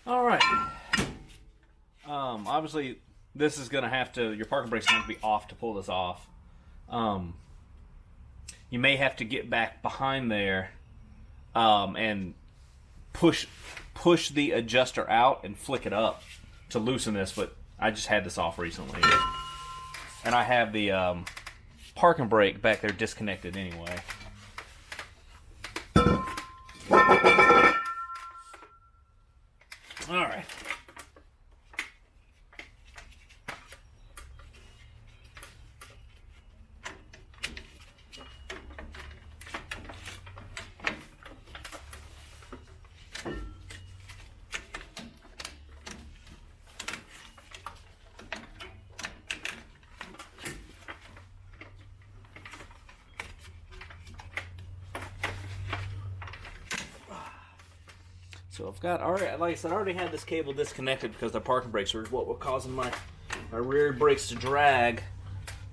All right. Obviously, this is going to have to, your parking brake's going to have to be off to pull this off. You may have to get back behind there and push the adjuster out and flick it up to loosen this, but I just had this off recently. And I have the parking brake back there disconnected anyway. All right. So I've got, like I said, I already had this cable disconnected because the parking brakes were what were causing my rear brakes to drag.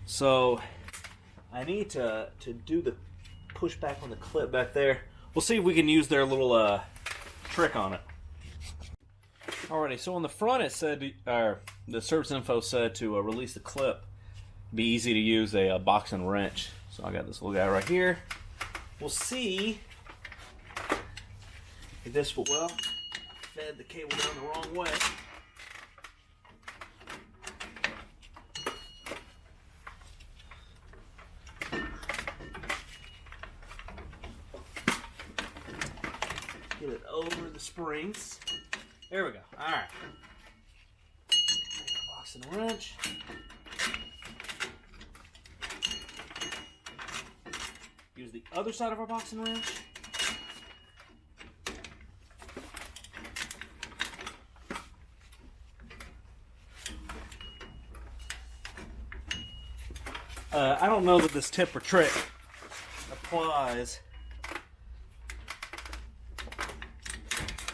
So I need to do the push back on the clip back there. We'll see if we can use their little trick on it. Alrighty, so on the front it said, the service info said to release the clip. Be easy to use a box and wrench. So I got this little guy right here. We'll see. This will, well, fed the cable down the wrong way. Get it over the springs. There we go. All right. Box and wrench. Use the other side of our box and wrench. I don't know that this tip or trick applies.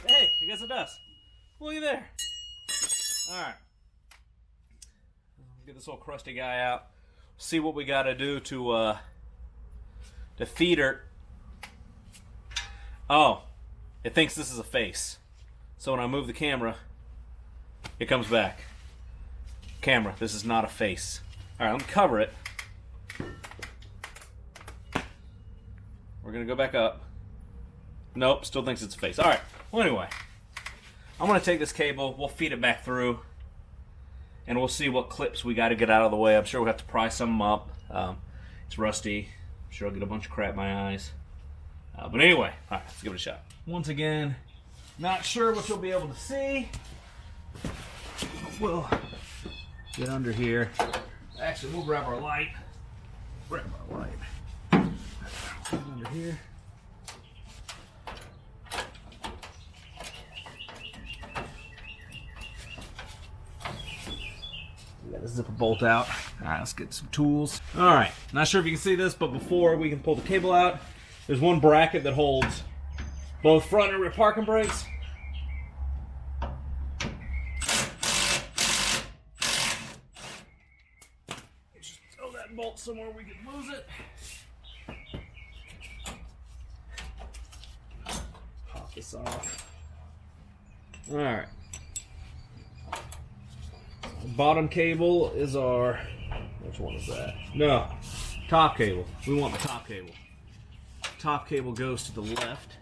Hey, I guess it does. Look at there. Alright. Get this little crusty guy out. See what we got to do to feed her. Oh, it thinks this is a face. So when I move the camera, it comes back. Camera, this is not a face. Alright, let me cover it. We're going to go back up. Nope, still thinks it's a face. Alright, well anyway. I'm going to take this cable, we'll feed it back through, and we'll see what clips we got to get out of the way. I'm sure we'll have to pry some up. It's rusty. I'm sure I'll get a bunch of crap in my eyes. But anyway, alright, let's give it a shot. Once again, not sure what you'll be able to see. We'll get under here. Actually, we'll grab our light. Grab our light. Under here. We got the zipper bolt out. Alright, let's get some tools. Alright, not sure if you can see this, but before we can pull the cable out, there's one bracket that holds both front and rear parking brakes. Just throw that bolt somewhere we can lose it. Pop this off. Alright. Bottom cable is our, which one is that? No, top cable. We want the top cable. Top cable goes to the left.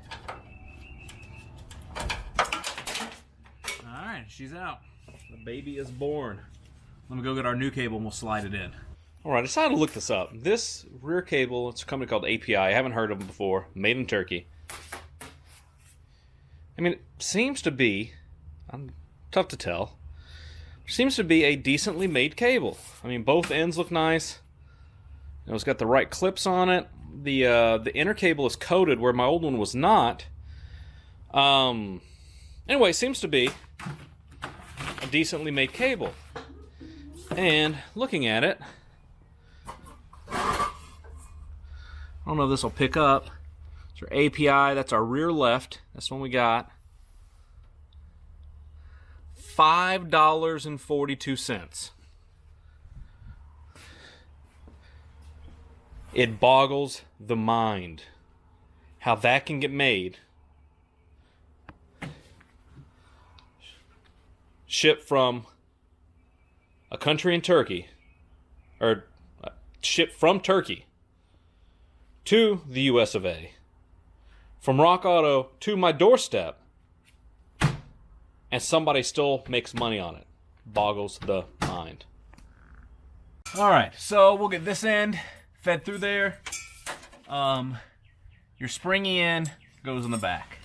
Alright, she's out. The baby is born. Let me go get our new cable and we'll slide it in. Alright, I decided to look this up. This rear cable, it's a company called API. I haven't heard of them before. Made in Turkey. I mean, it seems to be, tough to tell, seems to be a decently made cable. I mean, both ends look nice. You know, it's got the right clips on it. The inner cable is coated where my old one was not. Anyway, seems to be a decently made cable. And looking at it, I don't know if this will pick up. It's our API, that's our rear left. That's the one we got. $5.42. It boggles the mind how that can get made. shipped from a country in Turkey, or shipped from Turkey to the US of A, from Rock Auto to my doorstep, and somebody still makes money on it. Boggles the mind. Alright, so we'll get this end fed through there. Your springy end goes in the back.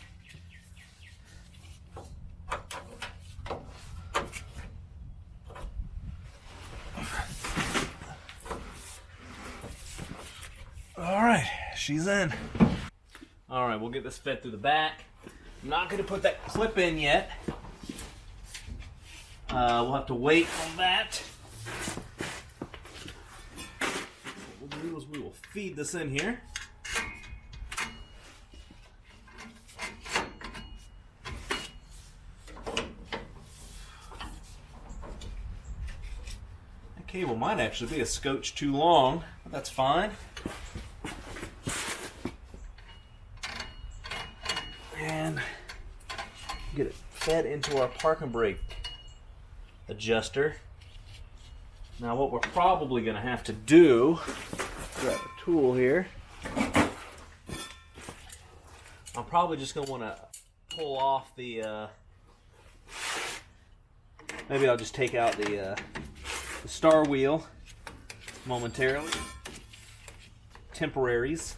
Alright, she's in. Alright, we'll get this fed through the back. I'm not going to put that clip in yet. We'll have to wait on that. What we'll do is we will feed this in here. That cable might actually be a scotch too long, but that's fine. And get it fed into our parking brake adjuster. Now what we're probably going to have to do, grab a tool here. I'm probably just going to want to pull off the, maybe I'll just take out the star wheel momentarily. Temporaries.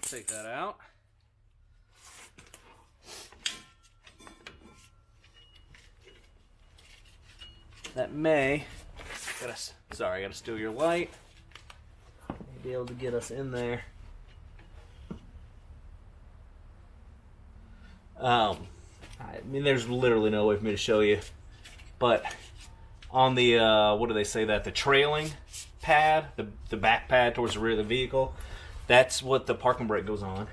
Take that out. That may, sorry, I gotta steal your light. May be able to get us in there. I mean, there's literally no way for me to show you, but on the what do they say that the trailing pad, the back pad towards the rear of the vehicle. That's what the parking brake goes on.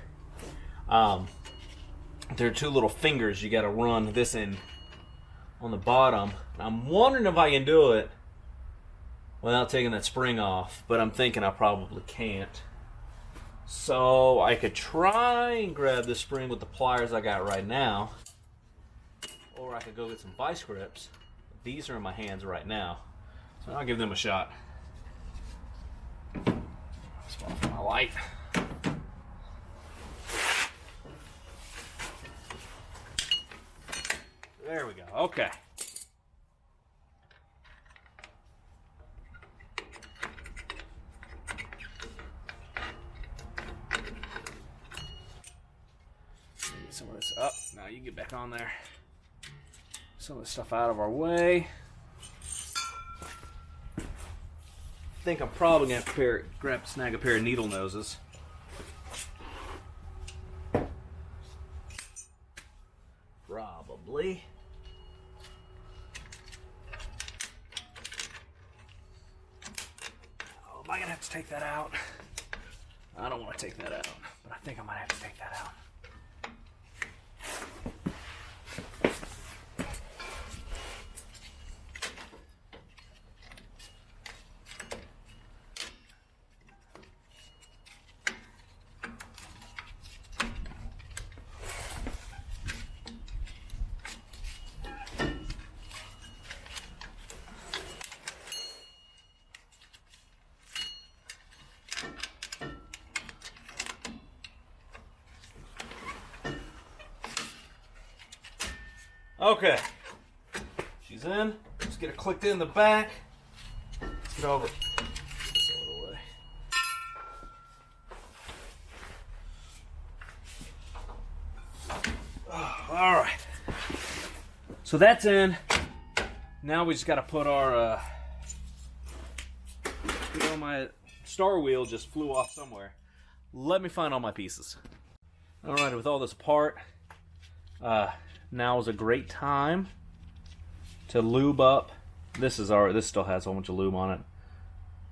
There are two little fingers you got to run this in on the bottom. I'm wondering if I can do it without taking that spring off, but I'm thinking I probably can't. So I could try and grab this spring with the pliers I got right now, or I could go get some vice grips. These are in my hands right now, so I'll give them a shot. Off my light. There we go. Okay. Get some of this up. Now you get back on there. Some of this stuff out of our way. I think I'm probably going to have to snag a pair of needle noses. Probably. Oh, am I going to have to take that out? I don't want to take that out, but I think I might have to take that out. Okay, she's in. Let's get her clicked in the back. Let's get over. Get this out of the way. Oh, all right. So that's in. Now we just got to put our. You know, my star wheel just flew off somewhere. Let me find all my pieces. All right, with all this apart. Now is a great time to lube up. This still has a whole bunch of lube on it.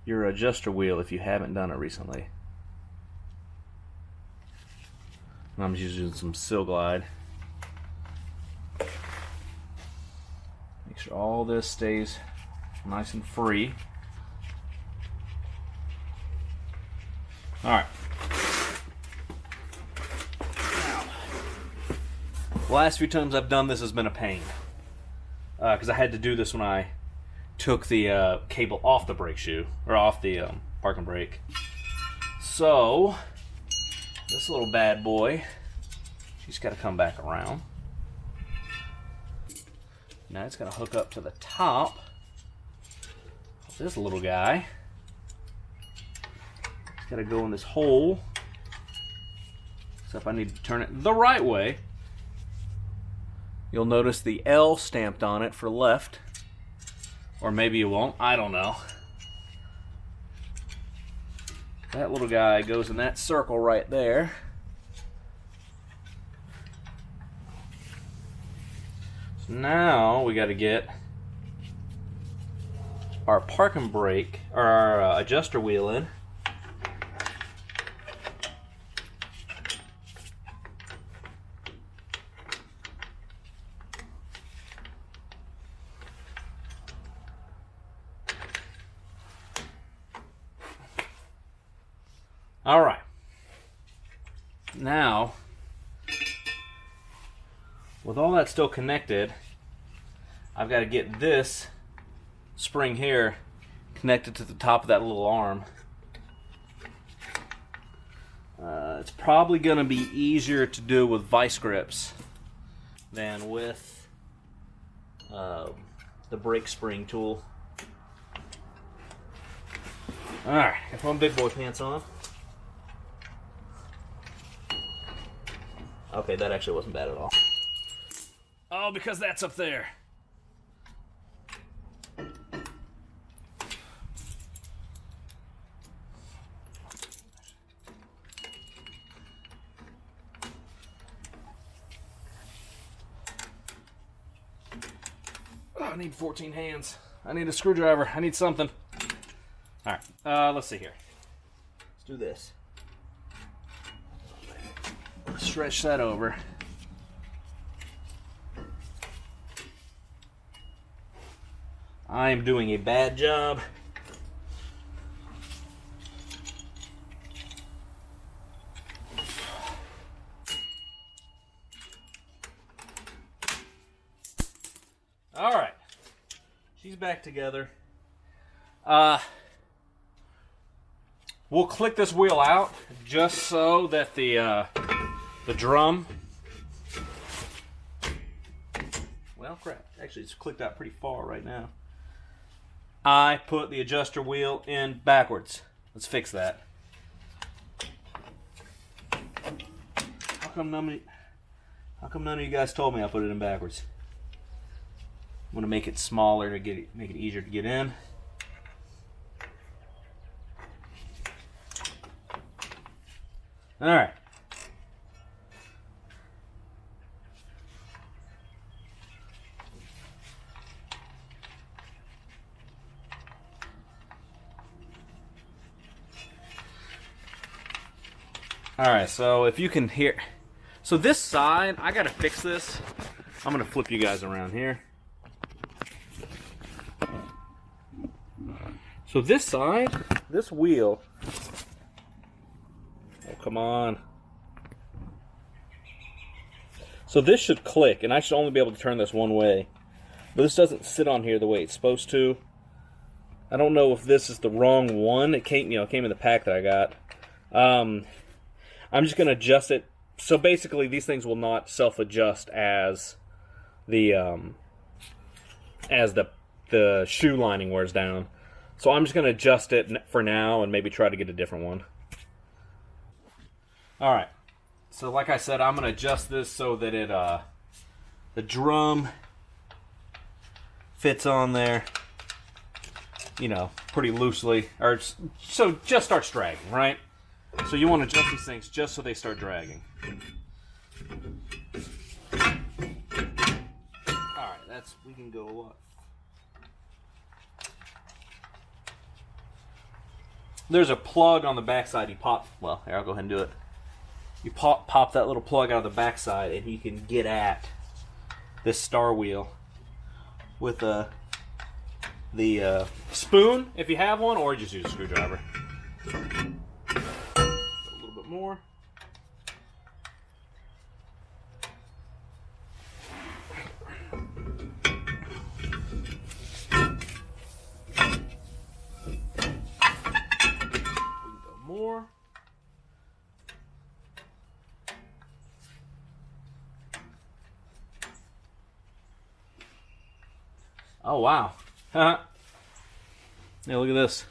Your adjuster wheel if you haven't done it recently. And I'm just using some Seal Glide. Make sure all this stays nice and free. Alright. The last few times I've done this has been a pain. Because I had to do this when I took the cable off the brake shoe, or off the parking brake. So, this little bad boy, she's got to come back around. Now it's going to hook up to the top of this little guy. It's got to go in this hole. Except I need to turn it the right way. You'll notice the L stamped on it for left. Or maybe you won't. I don't know. That little guy goes in that circle right there. So now we got to get our parking brake, or our adjuster wheel in. All right. Now, with all that still connected, I've got to get this spring here connected to the top of that little arm. It's probably going to be easier to do with vice grips than with the brake spring tool. All right, got one big boy pants on. Okay, that actually wasn't bad at all. Oh, because that's up there. Oh, I need 14 hands. I need a screwdriver. I need something. All right, let's see here. Let's do this. Stretch that over. I'm doing a bad job. All right. She's back together. We'll click this wheel out just so that the drum, well, crap, actually it's clicked out pretty far right now. I put the adjuster wheel in backwards. Let's fix that. How come none of you guys told me I put it in backwards? I'm gonna make it smaller to make it easier to get in. All right. Alright, so if you can hear... So this side, I gotta fix this. I'm gonna flip you guys around here. So this side, this wheel... Oh, come on. So this should click, and I should only be able to turn this one way. But this doesn't sit on here the way it's supposed to. I don't know if this is the wrong one. It came, it came in the pack that I got. I'm just going to adjust it. So basically, these things will not self-adjust as the shoe lining wears down. So I'm just going to adjust it for now and maybe try to get a different one. All right. So like I said, I'm going to adjust this so that it the drum fits on there, pretty loosely, or so just starts dragging, right? So you want to adjust these things just so they start dragging. Alright, we can go a lot. There's a plug on the backside. You pop, well, here, I'll go ahead and do it. You pop that little plug out of the backside and you can get at this star wheel with the spoon, if you have one, or just use a screwdriver. Oh, wow. Yeah, look at this.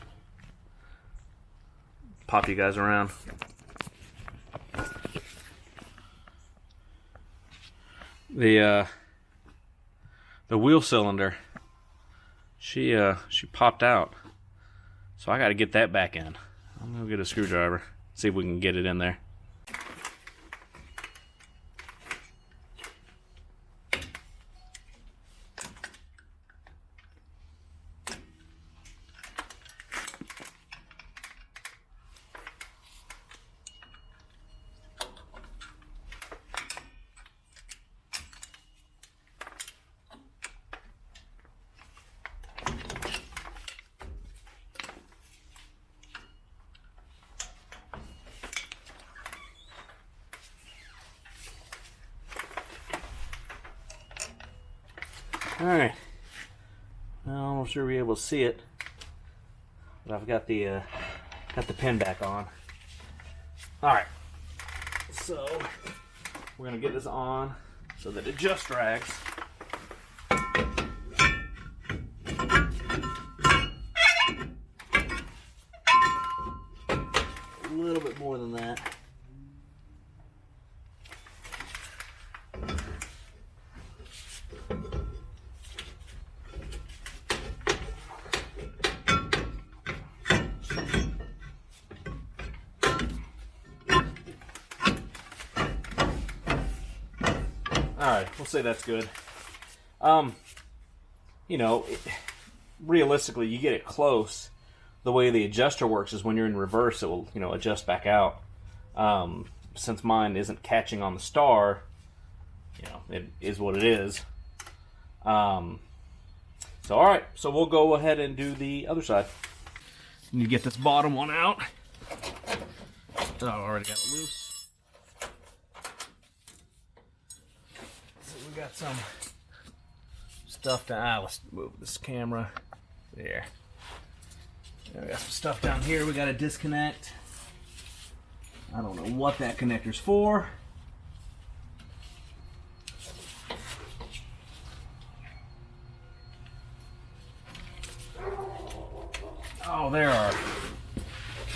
Pop you guys around. The wheel cylinder, she popped out. So I got to get that back in. I'm going to get a screwdriver, see if we can get it in there. Alright, well, I'm not sure we'll be able to see it, but I've got the pin back on. Alright, so we're going to get this on so that it just drags. A little bit more than that. Alright, we'll say that's good. You know, realistically, you get it close. The way the adjuster works is when you're in reverse, it will, you know, adjust back out. Since mine isn't catching on the star, you know, it is what it is. So, alright, so we'll go ahead and do the other side. You get this bottom one out. Oh, I already got it loose. We got some stuff down. Let's move this camera. There. We got some stuff down here we got to disconnect. I don't know what that connector's for. Oh, there are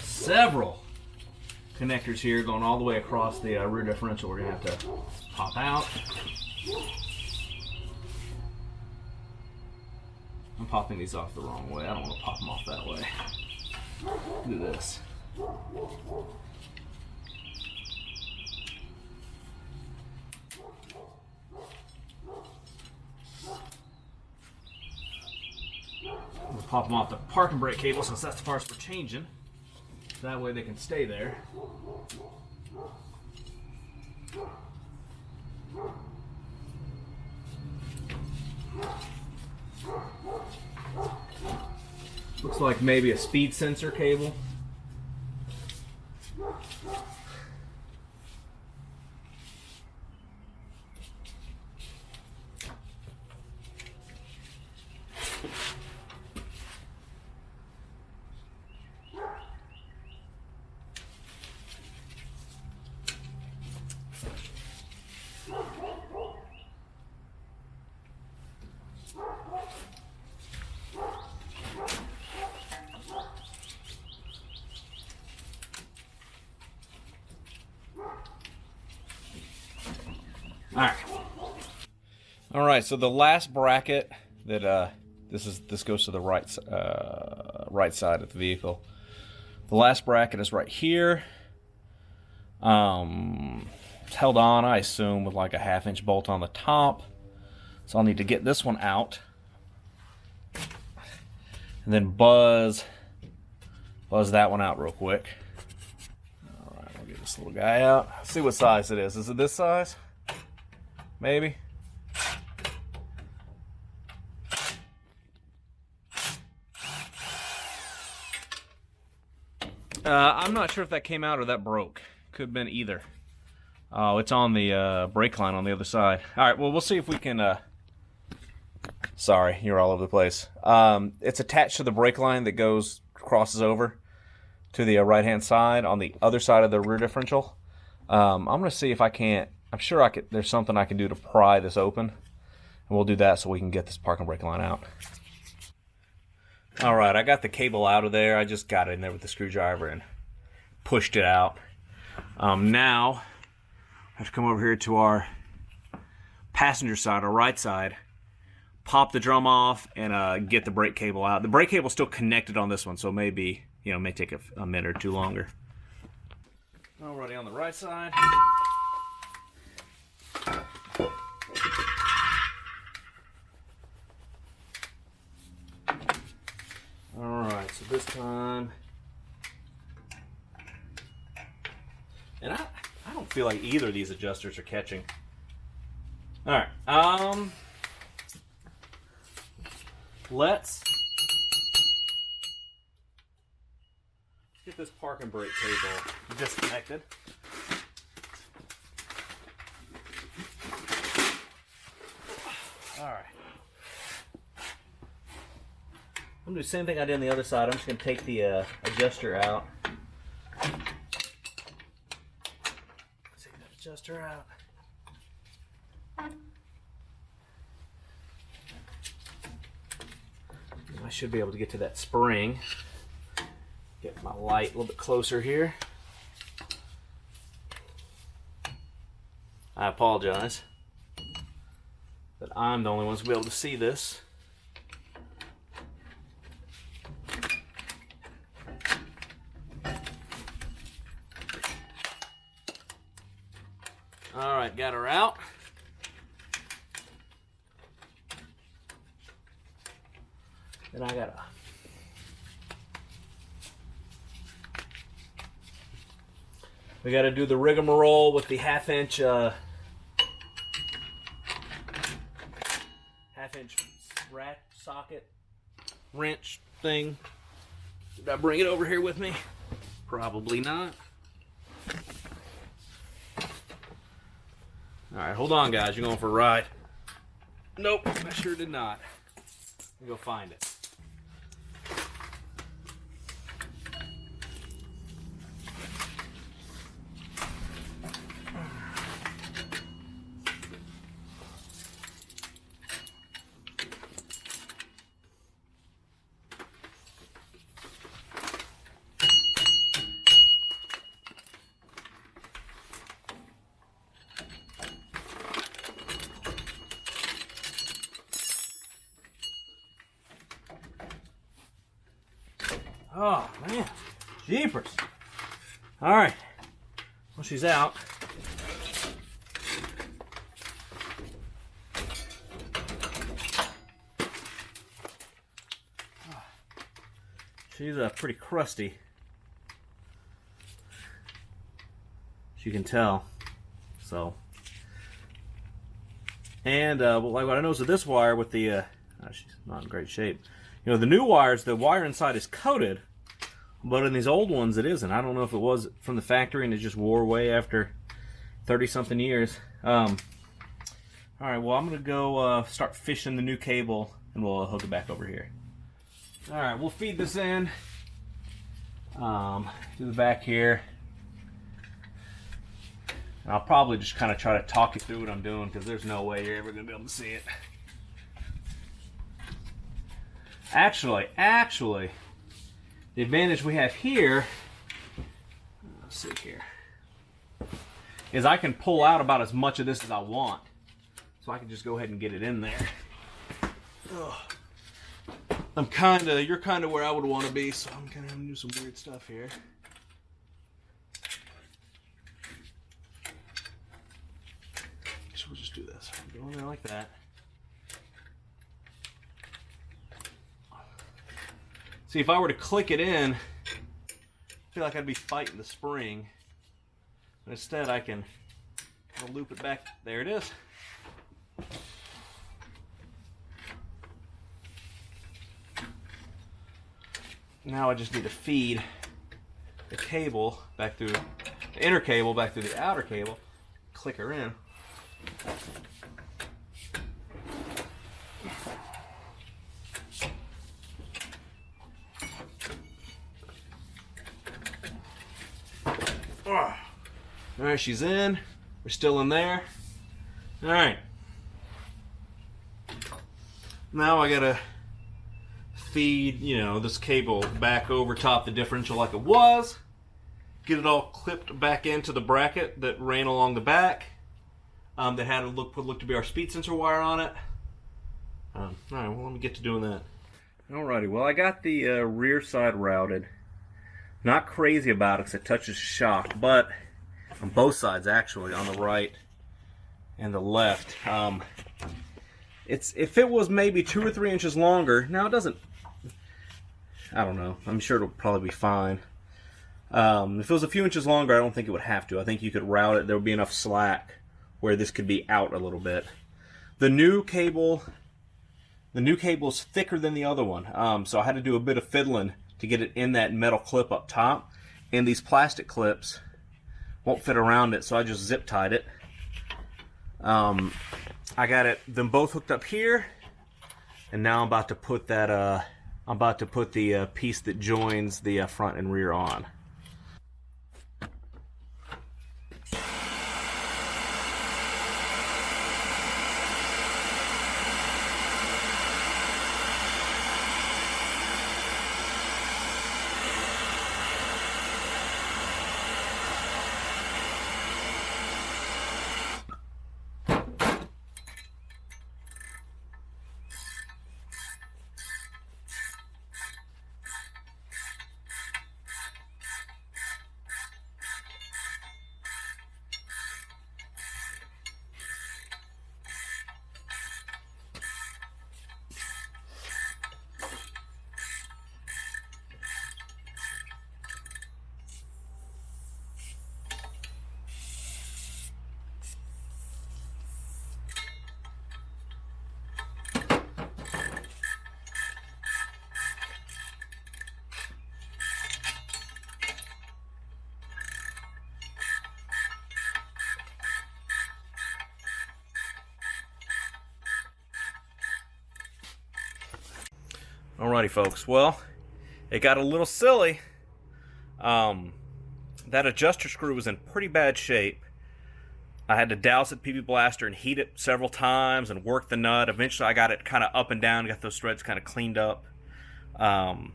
several connectors here going all the way across the rear differential. We're going to have to pop out. I'm popping these off the wrong way. I don't want to pop them off that way. Do this. We'll pop them off the parking brake cable since that's the parts we're changing. That way they can stay there. Looks like maybe a speed sensor cable. All right, so the last bracket that this goes to the right side of the vehicle. The last bracket is right here. It's held on, I assume, with like a 1/2-inch bolt on the top. So I'll need to get this one out, and then buzz that one out real quick. All right, we'll get this little guy out. Let's see what size it is. Is it this size? Maybe. I'm not sure if that came out or that broke. Could have been either. Oh, it's on the brake line on the other side. All right, well, we'll see if we can... Sorry, you're all over the place. It's attached to the brake line that crosses over to the right-hand side on the other side of the rear differential. I'm going to see if I can't... I'm sure there's something I can do to pry this open. And we'll do that so we can get this parking brake line out. Alright, I got the cable out of there. I just got it in there with the screwdriver and pushed it out. Now, I have to come over here to our passenger side, our right side, pop the drum off, and get the brake cable out. The brake cable's still connected on this one, so maybe, you know, may take a minute or two longer. Alrighty, on the right side. Alright, so this time, and I don't feel like either of these adjusters are catching. Alright, let's get this parking brake cable disconnected. Alright. I'm going to do the same thing I did on the other side. I'm just going to take the adjuster out. Take that adjuster out. I should be able to get to that spring. Get my light a little bit closer here. I apologize that I'm the only one who's going to be able to see this. Alright, got her out. Then I gotta we gotta do the rigmarole with the half-inch rat socket wrench thing. Did I bring it over here with me? Probably not. Alright, hold on guys, you're going for a ride. Nope, I sure did not. Let me go find it. Oh man, jeepers. All right, well she's out. She's pretty crusty, as you can tell. So, and like what I noticed with this wire, with the she's not in great shape. You know, the new wires, the wire inside is coated, but in these old ones it isn't. I don't know if it was from the factory and it just wore away after 30-something years. All right, well I'm gonna go start fishing the new cable and we'll hook it back over here. All right, we'll feed this in to the back here. And I'll probably just kind of try to talk you through what I'm doing because there's no way you're ever gonna be able to see it. Actually, the advantage we have here, let's see here, is I can pull out about as much of this as I want. So I can just go ahead and get it in there. Ugh. You're kind of where I would want to be, so I'm kind of do some weird stuff here. So we'll just do this. Go in there like that. See, if I were to click it in, I feel like I'd be fighting the spring. But instead, I can loop it back. There it is. Now I just need to feed the cable back through the inner cable back through the outer cable. Click her in. Alright, she's in. We're still in there. Alright. Now I gotta feed, you know, this cable back over top the differential like it was. Get it all clipped back into the bracket that ran along the back. That had a look to be our speed sensor wire on it. Alright, well, let me get to doing that. Alrighty, well, I got the rear side routed. Not crazy about it because it touches shock, but on both sides actually, on the right and the left. If it was maybe 2 or 3 inches longer, now it doesn't, I don't know, I'm sure it'll probably be fine. If it was a few inches longer, I don't think it would have to. I think you could route it, there would be enough slack where this could be out a little bit. The new cable is thicker than the other one, so I had to do a bit of fiddling to get it in that metal clip up top, and these plastic clips won't fit around it, so I just zip tied it. I got them both hooked up here, and now I'm about to put that the piece that joins the front and rear on. Alrighty, folks. Well, it got a little silly. That adjuster screw was in pretty bad shape. I had to douse it PB Blaster and heat it several times and work the nut. Eventually, I got it kind of up and down, got those threads kind of cleaned up. And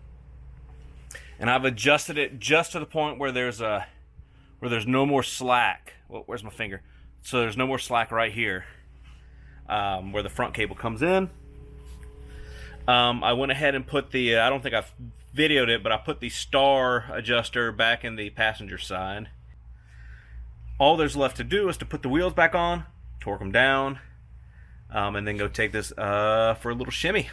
I've adjusted it just to the point where there's no more slack. Well, where's my finger? So there's no more slack right here, where the front cable comes in. I went ahead and put the, I don't think I've videoed it, but I put the star adjuster back in the passenger side. All there's left to do is to put the wheels back on, torque them down, and then go take this for a little shimmy.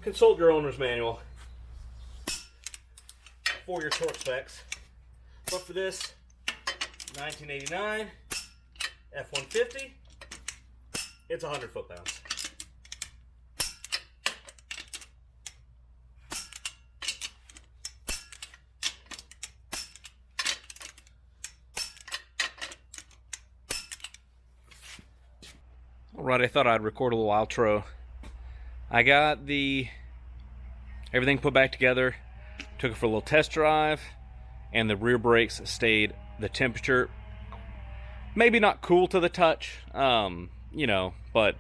Consult your owner's manual for your torque specs. But for this 1989 F150, it's 100 foot-pounds. Alright, I thought I'd record a little outro. I got everything put back together, took it for a little test drive, and the rear brakes stayed the temperature, maybe not cool to the touch, you know, but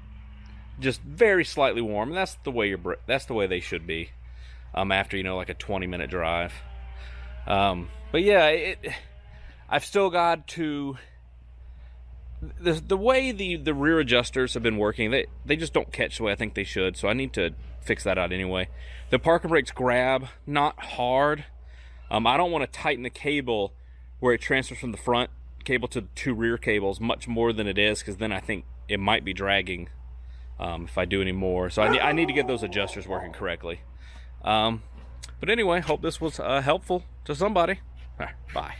just very slightly warm. And that's the way they should be after, you know, like a 20-minute drive. But yeah, I've still got to, the way the rear adjusters have been working, they just don't catch the way I think they should, so I need to fix that out anyway. The parking brakes grab not hard. I don't want to tighten the cable where it transfers from the front cable to the 2 rear cables much more than it is, because then I think it might be dragging if I do any more. So I need to get those adjusters working correctly. But anyway, hope this was helpful to somebody. Bye.